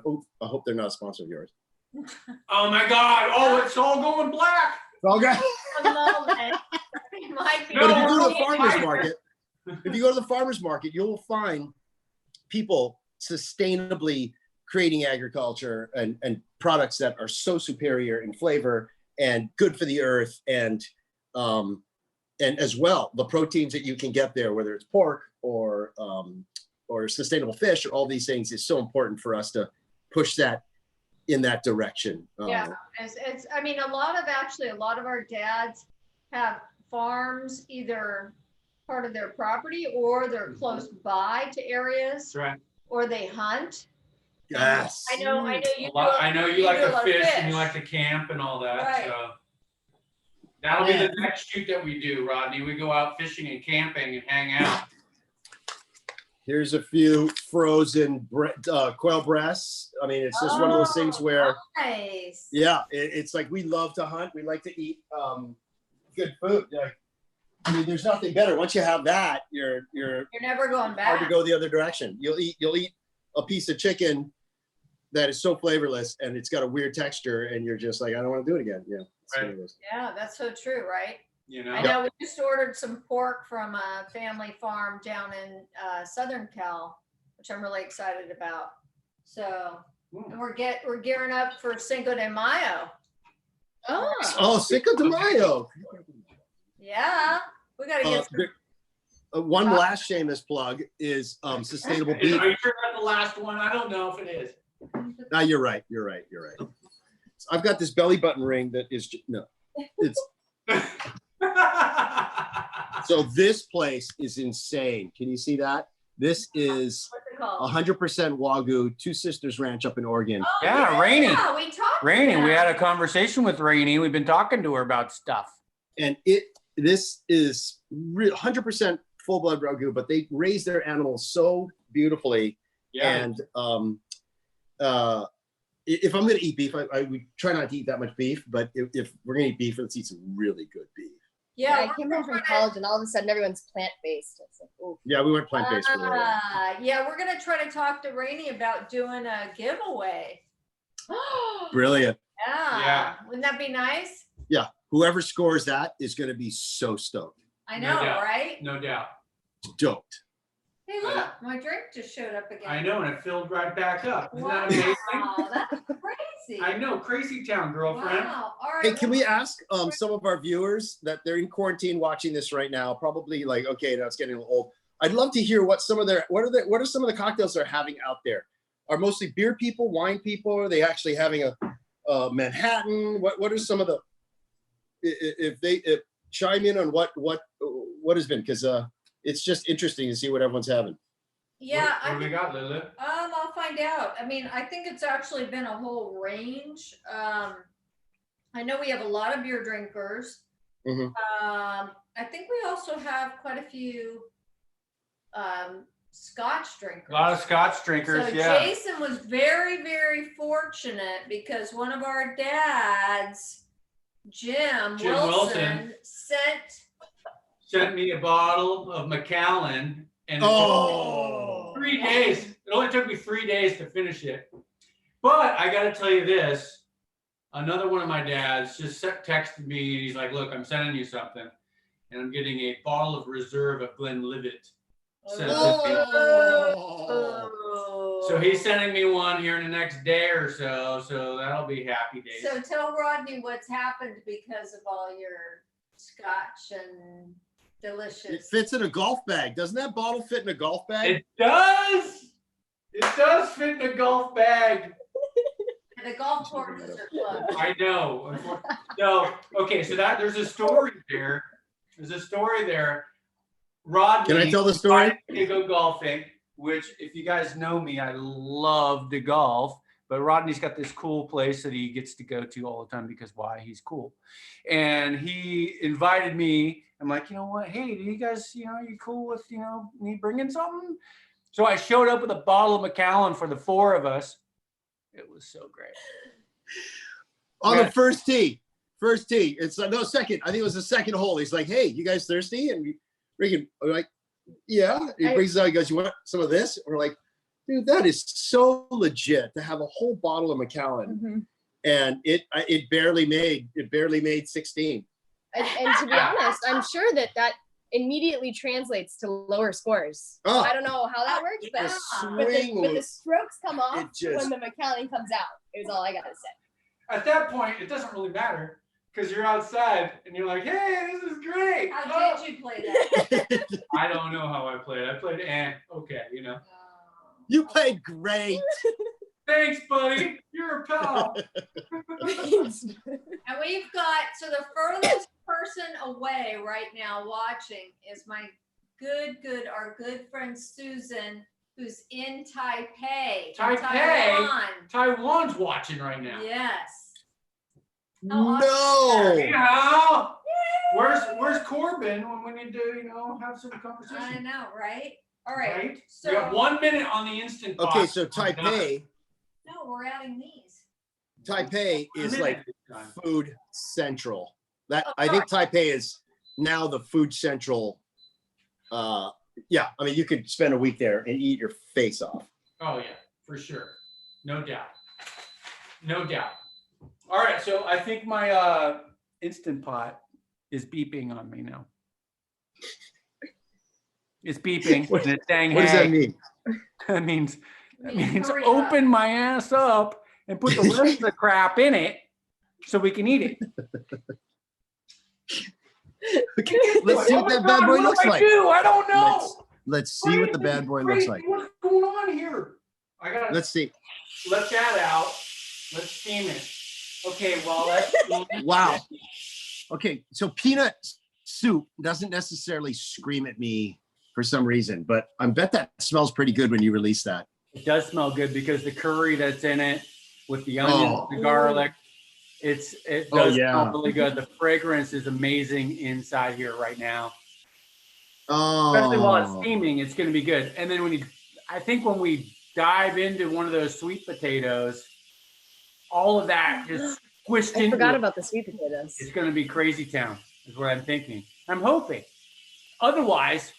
or I hope they're not a sponsor of yours. Oh my God. Oh, it's all going black. Okay. A moment. It might be. But if you go to the No, farmer's I- market, you'll find people sustainably creating agriculture and products that are so superior in flavor and good for the earth, and as well the proteins that you can get there, whether it's pork or sustainable fish, or all these things, is so important for us to push that in that direction. Yeah, it's I mean, a lot of our dads have farms, either part of their property or they're close by to areas, That's right. or they hunt. Yes. I know you do. I know you like do a to lot of fish and you like to camp and all that. Right. So that'll be the next shoot that we do, Rodney. We go out fishing and camping and hang out. Here's a few frozen quail breasts. I mean, it's just one of those things where, Nice. yeah, it's like we love to hunt. We like to eat good food. Like, I mean, there's nothing better. Once you have that, you're Never going hard to back. go the other direction. You'll eat a piece of chicken that is so flavorless and it's got a weird texture, and you're just like, I don't want to do it again. Yeah. Right. Yeah, that's so true, right? You know. I know we just ordered some pork from a family farm down in Southern Cal, which I'm really excited about. So, and we're gearing up for Cinco de Mayo. Oh, Cinco de Mayo. Yeah, we gotta get some. One last shameless plug is sustainable beef. Are you sure that's the last one? I don't know if it is. No, you're right. I've got this belly button ring that is it's so this place is insane. Can you see that? This is What's it called? 100% Wagyu, Two Sisters Ranch up in Oregon. Oh, Yeah, Rainey. Yeah, we talked. Rainey, we about had a conversation with Rainey. We've been talking to her about stuff. And this is 100% full blood Wagyu, but they raise their animals so beautifully. Yeah. And if I'm going to eat beef, we try not to eat that much beef, but if we're going to eat beef, let's eat some really good beef. Yeah, I came home from college and all of a sudden everyone's plant-based. It's like, oh, Yeah, we went plant-based for a little while. yeah, we're gonna try to talk to Rainey about doing a giveaway. Brilliant. Yeah, wouldn't that be nice? Yeah, whoever scores that is going to be so stoked. I No know, doubt. right? No doubt. Stoked. Hey, look, my drink just showed up again. I know, and it filled right back up. Isn't that Wow, amazing? that's crazy. I know, crazy town, girlfriend. Wow. All right. Hey, can we ask some of our viewers that they're in quarantine watching this right now, probably like, okay, now it's getting a little old. I'd love to hear what some of their, what are some of the cocktails they're having out there? Are mostly beer people, wine people? Are they actually having a Manhattan? What are some of the, if they chime in on what has been, because it's just interesting to see what everyone's having. Yeah, What do we got, Lulu? I'll find out. I mean, I think it's actually been a whole range. I know we have a lot of beer drinkers. Mhm. I think we also have quite a few Scotch drinkers. A lot of Scotch drinkers, So yeah. Jason was very, very fortunate because one of our dads, Jim Wilson, Sent me a bottle of Macallan, and Oh. 3 days. It only took me 3 days to finish it. But I got to tell you this. Another one of my dads just texted me and he's like, look, I'm sending you something. And I'm getting a bottle of reserve of Glenlivet. So he's sending me one here in the next day or so. So that'll be happy days. So tell Rodney what's happened because of all your scotch and delicious. It fits in a golf bag. Doesn't that bottle fit in a golf bag? It does. It does fit in a golf bag. And the golf courses are closed. I know. No. Okay. So there's a story there. There's a story there. Rodney. Can I tell the story? invited me to go golfing, which if you guys know me, I love to golf. But Rodney's got this cool place that he gets to go to all the time because why? He's cool. And he invited me. I'm like, you know what? Hey, do you guys, are you cool with, me bringing something? So I showed up with a bottle of Macallan for the four of us. It was so great. On the first tee. It's no second. I think it was the second hole. He's like, hey, you guys thirsty? And we're like, yeah. He brings it out. He goes, you want some of this? We're like, dude, that is so legit to have a whole bottle of Macallan. Mhm. And it barely made 16. And to be honest, I'm sure that immediately translates to lower scores. Oh. I don't know how that works, The but swing the was- strokes come off it just- when the Macallan comes out, is all I gotta say. At that point, it doesn't really matter because you're outside and you're like, hey, this is great. How did you play that? I don't know how I played. I played okay, You played great. Thanks, buddy. You're a pal. And we've got, so the furthest person away right now watching is our good friend Susan, who's in Taipei. Taipei? Taiwan's watching right now. Yes. No. Yeah. Where's Corbin when we need to, have some conversation? I know, right? All right. Right? So, We got 1 minute on the instant pot. Okay, so I'm done. no, we're adding these. Taipei A is minute like this time. food central. Of I think Taipei is now the food central. Yeah, I mean, you could spend a week there and eat your face off. Oh yeah, for sure. No doubt. No doubt. All right, so I think my instant pot is beeping on me now. It's beeping. What and it's saying, What does that hey. mean? That means Hurry open up. my ass up and put the rest of the crap in it so we can eat it. Okay, let's see what that bad boy looks like. I don't know. Let's see what the bad boy looks like. What's going on here? Let's see. Let that out. Let's steam it. Okay, well, that's Wow. Okay, so peanut soup doesn't necessarily scream at me for some reason, but I bet that smells pretty good when you release that. It does smell good because the curry that's in it with the onions, Oh. the garlic, it Oh, does yeah. smell really good. The fragrance is amazing inside here right now. Oh, Especially while it's steaming, it's going to be good. And then I think when we dive into one of those sweet potatoes, all of that just squished I into forgot it. about the sweet potatoes. It's going to be crazy town, is what I'm thinking. I'm hoping. Otherwise,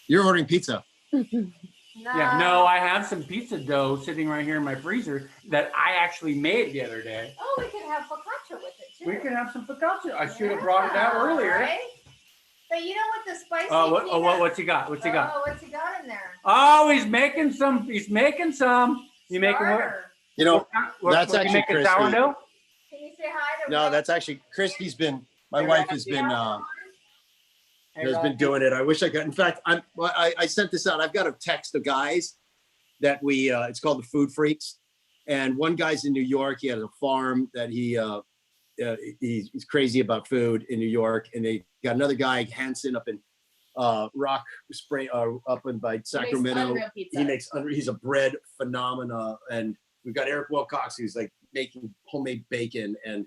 you're ordering pizza. yeah, no, I have some pizza dough sitting right here in my freezer that I actually made the other day. Oh, we could have focaccia with it too. We could have some focaccia. I should have brought it out Yeah, earlier. right? But you know what the spicy What's he got? What's he got? Oh, what's he got in there? Oh, he's making some. You making what? Starter. You know, that's you actually making crispy. Can sourdough? you say hi to no, Rob? that's actually Christy's been. My Hey, wife Rob, has yeah. been doing it. I wish I could. In fact, I sent this out. I've got a text of guys that it's called the Food Freaks, and one guy's in New York. He has a farm that he's crazy about food in New York, and they got another guy, Hanson, up in Rock Spring, up in by Sacramento. Unreal pizza. He's a bread phenomena, and we've got Eric Wilcox who's like making homemade bacon, and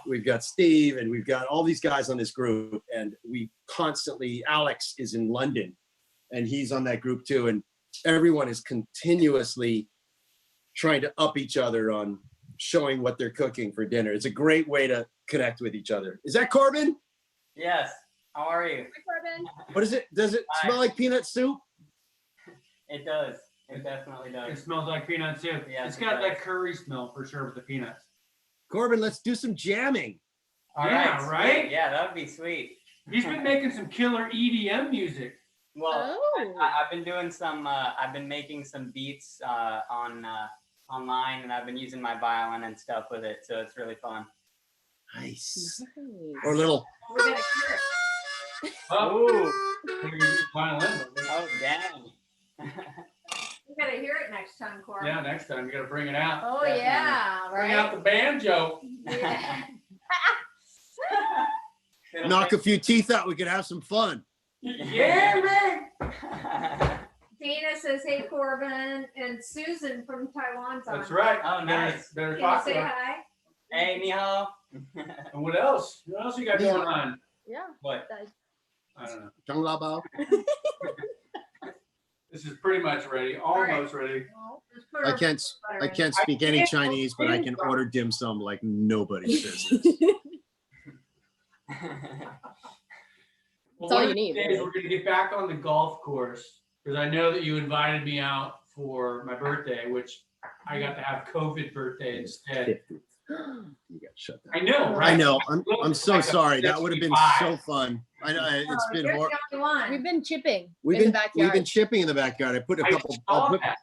we've got Steve, and we've got all these guys on this group, and Alex is in London, and he's on that group too, and everyone is continuously trying to up each other on showing what they're cooking for dinner. It's a great way to connect with each other. Is that Corbin? Yes. How are you? Hi, Corbin. What is it? Does it smell like peanut soup? It does. It definitely It does. smells like peanuts too. Yes, It's it got does. that curry smell for sure with the peanuts. Corbin, let's do some jamming. All Yeah, sweet. right? Yeah, that would be sweet. He's been making some killer EDM music. Well, Oh. I've been doing some. I've been making some beats online, and I've been using my violin and stuff with it, so it's really fun. Nice. Nice. Or little. We're gonna hear it. Oh, violin. Oh, dang. We gotta hear it next time, Cora. Yeah, next time you gotta bring it out. Oh Definitely. yeah, Bring out right. the banjo. Yeah. Knock a few teeth out. We could have some fun. Yeah, man. Dana says, "Hey Corbin," and Susan from Taiwan's on. That's right. Oh, nice. Better Can talk you to say her. hi? Hey, ni hao. And what else? What else you got going on? Yeah. What? I don't know. Zhang Lao Bao. This is pretty much ready. Almost ready. Well, let's put I our can't. butter I in. can't speak any Chinese, but I can order dim sum like nobody's business. Well, all one you of these need, days really. we're gonna get back on the golf course because I know that you invited me out for my birthday, which I got to have COVID birthday instead. You got shut I down. know, right? I know. I'm so Like a sorry. That would have been 65. so fun. I know it's Oh, been you're hor- the only one. We've been chipping We've in the been backyard. chipping in the backyard. I put a I couple saw I'll put that.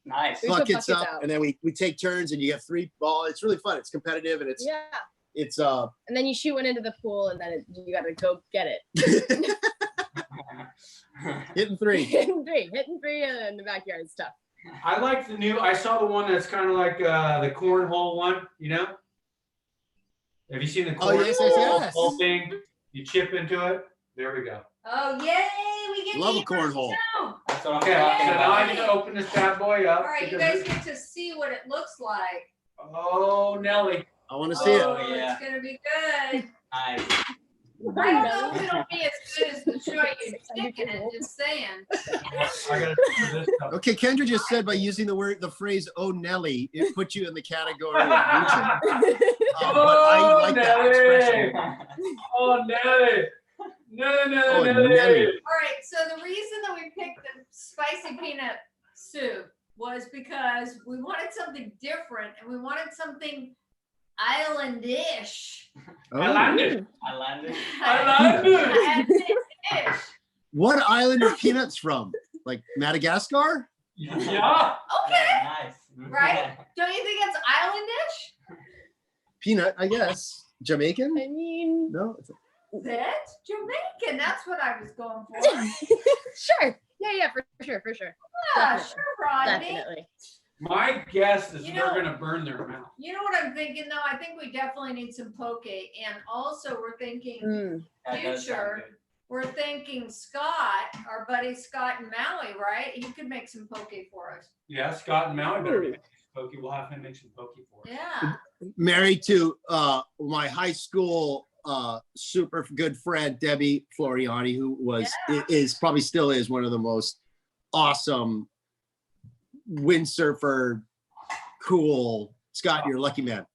Nice. We put buckets up, out. and then we take turns, and you get 3 balls. It's really fun. It's competitive, and it's Yeah. And then you shoot one into the pool, and then you got to go get it. hitting 3. hitting three in the backyard is tough. I like the new. I saw the one that's kind of like the cornhole one. You know? Have you seen the Oh, yes, yes. cornhole thing? You chip into it. There we go. Oh yay! We get Love to a eat cornhole. too. That's what I'm Okay, talking so now I about. get to open this bad boy up. All right, you because guys get to see what it looks like. Oh, Nelly. I want to see it. Oh, yeah. It's gonna be good. Nice. I don't know if it'll be as good as the Shoyu Chicken. I'm just saying. I gotta do this stuff. Okay, Kendra just said by using the phrase "Oh Nelly," it puts you in the category of Asian. But I like that Nelly. expression. Oh, Nelly. Nelly. Oh, Nelly. All right, so the reason that we picked the spicy peanut soup was because we wanted something different and we wanted something islandish. Oh. Islandish. I landed. Islandish. What island are peanuts from? Like Madagascar? Yeah. Okay, Nice. right? Don't you think it's islandish? Peanut, I guess. Jamaican? I mean, No. That's Jamaican. That's what I was going for. sure. Yeah, for sure. Yeah, Definitely. sure, Rodney. Definitely. My guess is You they're know- gonna burn their mouth. You know what I'm thinking though? I think we definitely need some poke, and also we're thinking Mm. That does sound future. good. We're thinking Scott, our buddy Scott in Maui, right? He could make some poke for us. Yeah, Scott and Maui better be making some pokey. We'll have him make some pokey for us. Yeah. Married to my high school super good friend, Debbie Floriani, who was is probably still is one of the most awesome windsurfer, cool. Scott, you're a lucky man.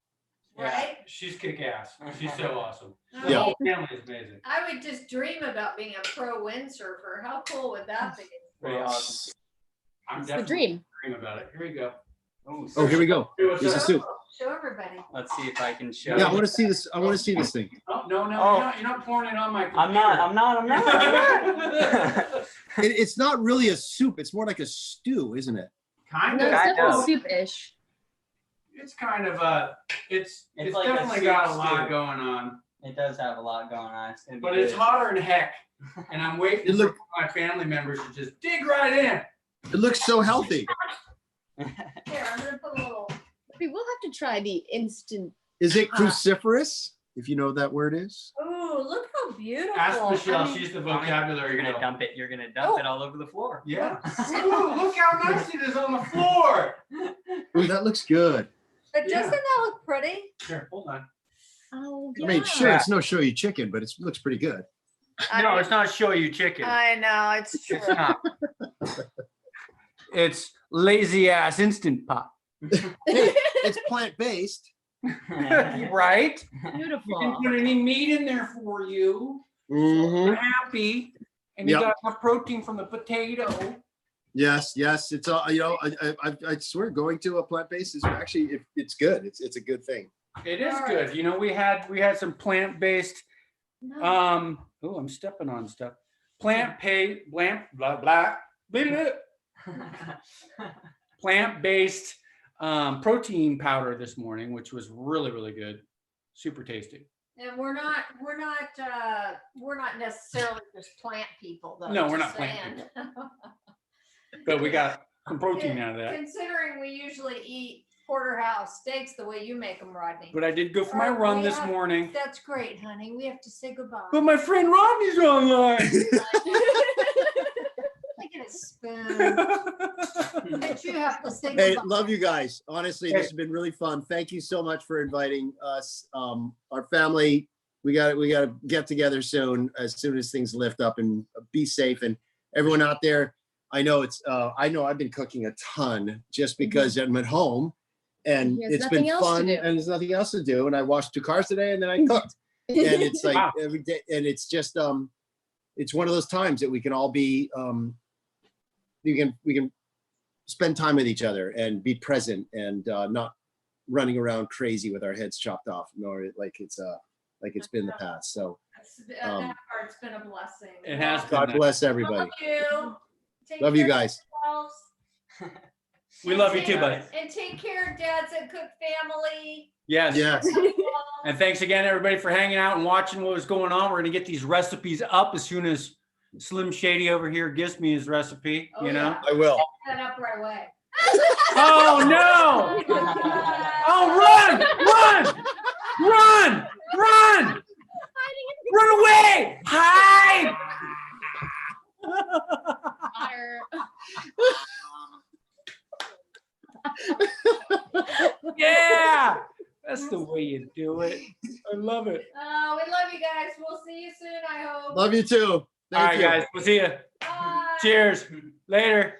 Right? She's kick ass. She's so awesome. I The Yeah. whole family is amazing. I would just dream about being a pro windsurfer. How cool would that be? Pretty awesome. I'm It's the definitely dream. dream about it. Here we go. Ooh, Oh, here we go. Hey, what's Here's the up? soup. Show everybody. Let's see if I can show. Yeah, I want to see this. I want to see this thing. Oh, no, Oh. you're not pouring it on my computer. I'm not. It's not really a soup. It's more like a stew, isn't it? Kind No, of. it's Kind definitely of. soup-ish. It's kind of it's It's like a definitely soup got a lot stew. going on. It does have a lot going on. It's gonna be But it's good. hotter than heck. And I'm waiting It for look- my family members to just dig right in. It looks so healthy. Here, I'm gonna put a little. We'll have to try the instant. Is it cruciferous? If you know what that word is. Ooh, look how beautiful. Ask Michelle, I mean, she's the vocabulary You're gonna girl. dump it. You're gonna dump Oh. it all over the floor. Yeah. Ooh, look how nice it is on the floor. Ooh, that looks good. But Yeah. doesn't that look pretty? Here, hold on. Oh, I mean, sure, it's no shoyu chicken, but it looks pretty good. No, it's not shoyu chicken. I know, it's true. It's not. It's lazy ass instant pot. It's plant-based. Right? We Beautiful. didn't put any meat in there for you. Mm-hmm. You're happy. And you Yep. got enough protein from the potato. Yes, yes. It's all, I swear going to a plant-based is actually, it's good. It's a good thing. It is All right. good. You know, we had some plant-based, No. oh, I'm stepping on stuff. Plant-based, blah, blah, blah, blah, plant-based protein powder this morning, which was really, really good. Super tasty. And we're not necessarily just plant people though. No, we're just not plant saying. But we got some protein out of that. Considering we usually eat porterhouse steaks the way you make them, Rodney. But I did go for my Alright, run we this have- morning. That's great, honey. We have to say goodbye. But my friend Rodney's online. Look at his spoon. But you have to say Hey, goodbye. love you guys. Honestly, this has been really fun. Thank you so much for inviting us. Our family, we got to get together soon as things lift up, and be safe. And everyone out there, I know I've been cooking a ton just because I'm at home, and He has it's been nothing else to fun, do. and there's nothing else to do. And I washed 2 cars today, and then I cooked. And it's like Wow. every day, and it's just it's one of those times that we can all be we can spend time with each other and be present, and not running around crazy with our heads chopped off, nor like it's been the past. So That part's been a blessing. It has Well, been. God bless everybody. Love you. Take Love you care of guys. yourselves. We love you too, buddy. And take care of Dad's at Cook family. Yes. Yes. And thanks again, everybody, for hanging out and watching what was going on. We're gonna get these recipes up as soon as Slim Shady over here gives me his recipe. Oh, You know. yeah. I will. Set up right away. Oh no! Oh, run! Run away! Hide! Fire. Yeah, that's the way you do it. I love it. We love you guys. We'll see you soon, I hope. Love you too. All Thank right, you. guys, we'll see you. Bye. Cheers. Later.